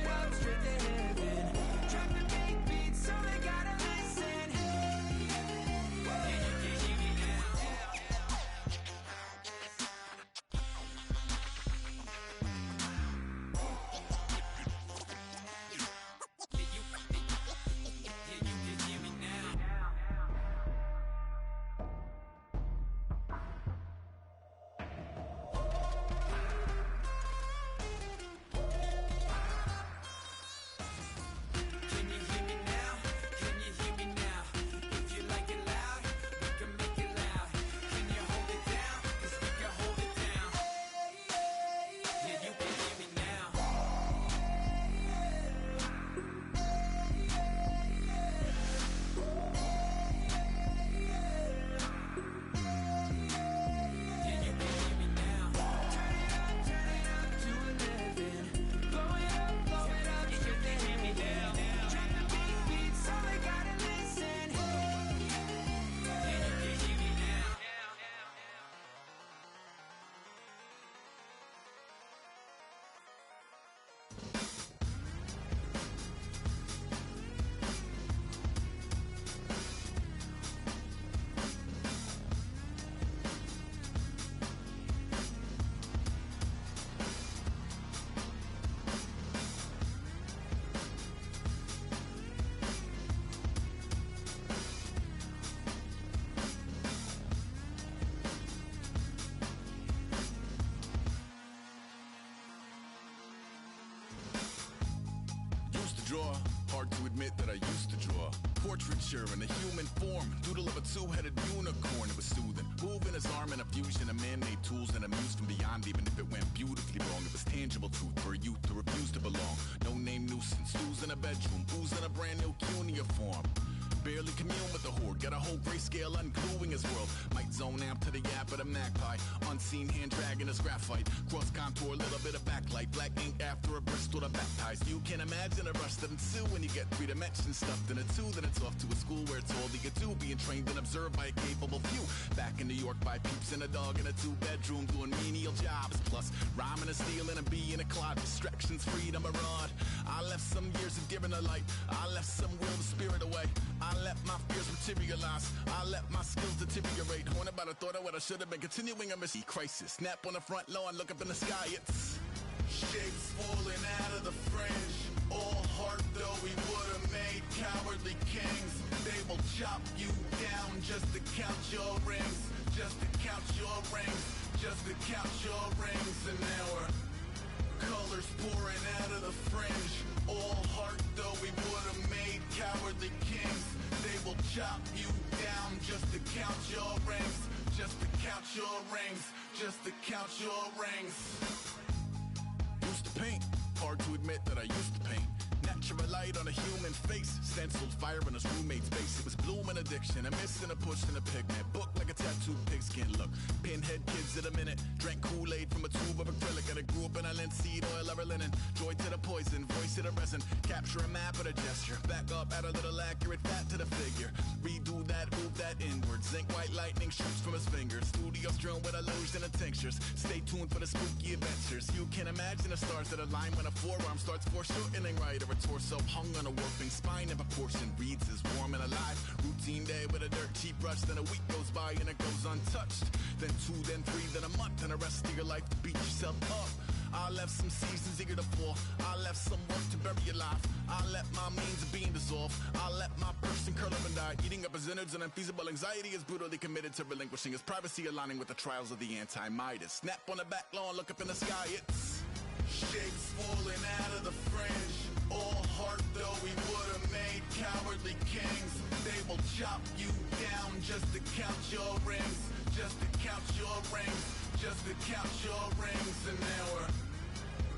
up, straight to heaven. Drop the big beat so they gotta listen. Yeah, you can hear me now. Yeah, you can hear me now. Can you hear me now? Can you hear me now? If you like it loud, we can make it loud. Can you hold it down? 'Cause we can hold it down. Yeah, you can hear me now. Yeah, you can hear me now. Turn it up to 11. Blow it up, straight to hear me now. Drop the big beat so they gotta listen. Yeah, you can hear me now. Used to draw, hard to admit that I used to draw. Portraiture in a human form, doodle of a two-headed unicorn. It was soothing, moving his arm in a fusion of man-made tools and amused from beyond. Even if it went beautifully wrong, it was tangible truth for a youth to refuse to belong. No name nuisance, stools in a bedroom, booze in a brand new cuneiform. Barely commune with the horde, got a whole grayscale ungluing his world. Might zone amp to the yap of the magpie, unseen hand dragging his graphite. Cross contour, little bit of backlight, black ink after a Bristol to baptize. You can imagine a rush that ensue when you get three dimensions stuffed in a two. Then it's off to a school where it's all you could do, being trained and observed by a capable few. Back in New York by peeps and a dog in a two-bedroom doing menial jobs. Plus rhyming and stealing and being a clod, distractions, freedom, a rod. I left some years of giving a light, I left some will the spirit away. I let my fears materialize, I let my skills deteriorate. Haunted by the thought of what I should have been, continuing a messy crisis. Snap on the front lawn, look up in the sky, it's shapes falling out of the fringe. All heart though we would have made cowardly kings. They will chop you down just to count your rings, just to count your rings, just to count your rings. And now we're Colors pouring out of the fringe. All heart though we would've made cowardly kings. They will chop you down just to count your rings. Just to count your rings. Just to count your rings. Used to paint. Hard to admit that I used to paint. Natural light on a human face. Stenciled fire in his roommate's face. It was bloom and addiction. A miss and a push and a pigment. Book like a tattooed pigskin look. Pinhead kids in a minute. Drank Kool-Aid from a tube of acrylic. And I grew up in a linseed oil ever linen. Joy to the poison. Voice to the resin. Capture a map of a gesture. Back up, add a little accurate fat to the figure. Redo that, move that inward. Zinc white lightning shoots from his fingers. Studio strewn with illusion and tinctures. Stay tuned for the spooky adventures. You can imagine the stars that align when a forearm starts foreshortening right or a torso hung on a warping spine in proportion. Reads as warm and alive. Routine day with a dirt cheap brush. Then a week goes by and it goes untouched. Then 2, then 3, then a month, and the rest of your life to beat yourself up. I left some seasons eager to fall. I left some work to bury your life. I let my means of being dissolve. I let my person curl up and die. Eating up his innards and unfeasible anxiety is brutally committed to relinquishing his privacy, aligning with the trials of the anti-Midas. Snap on the back lawn, look up in the sky, it's shapes falling out of the fringe. All heart though we would've made cowardly kings. They will chop you down just to count your rings. Just to count your rings. Just to count your rings. And now we're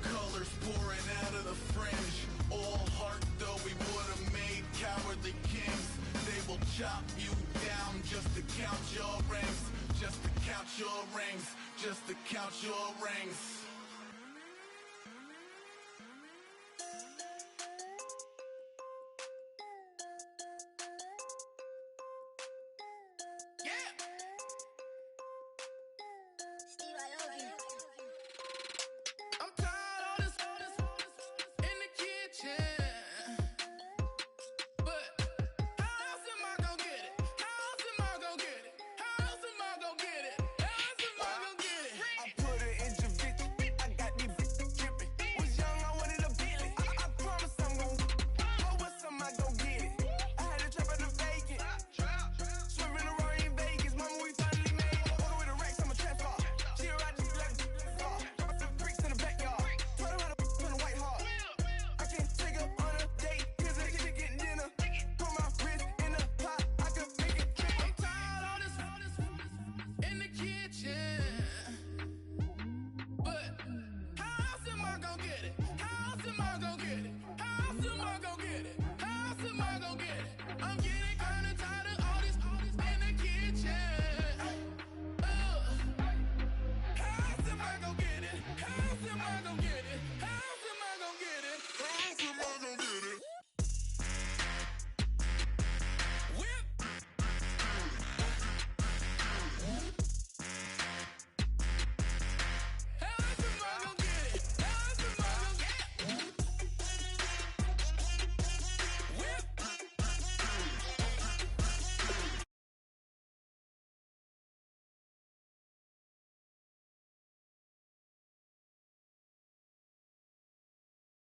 colors pouring out of the fringe. All heart though we would've made cowardly kings. They will chop you down just to count your rings. Just to count your rings. Just to count your rings. I'm tired of this in the kitchen. But how else am I gonna get it? How else am I gonna get it? How else am I gonna get it? How else am I gonna get it? I put it in Javic. I got these bitches dripping. Was young, I wanted a Bentley. I promise I'm gon' go. What's am I gon' get it? I had a trap in the vacant. Swerving the Rory in Vegas. Mama, we finally made it. Order with a Rex, I'm a trap star. She ride just like drop the bricks in the backyard. Taught her how to on the white heart. I can't take her on a date. Here's a chicken dinner. Put my wrist in the pot. I could make it trip. I'm tired of this in the kitchen. But how else am I gonna get it? How else am I gonna get it? How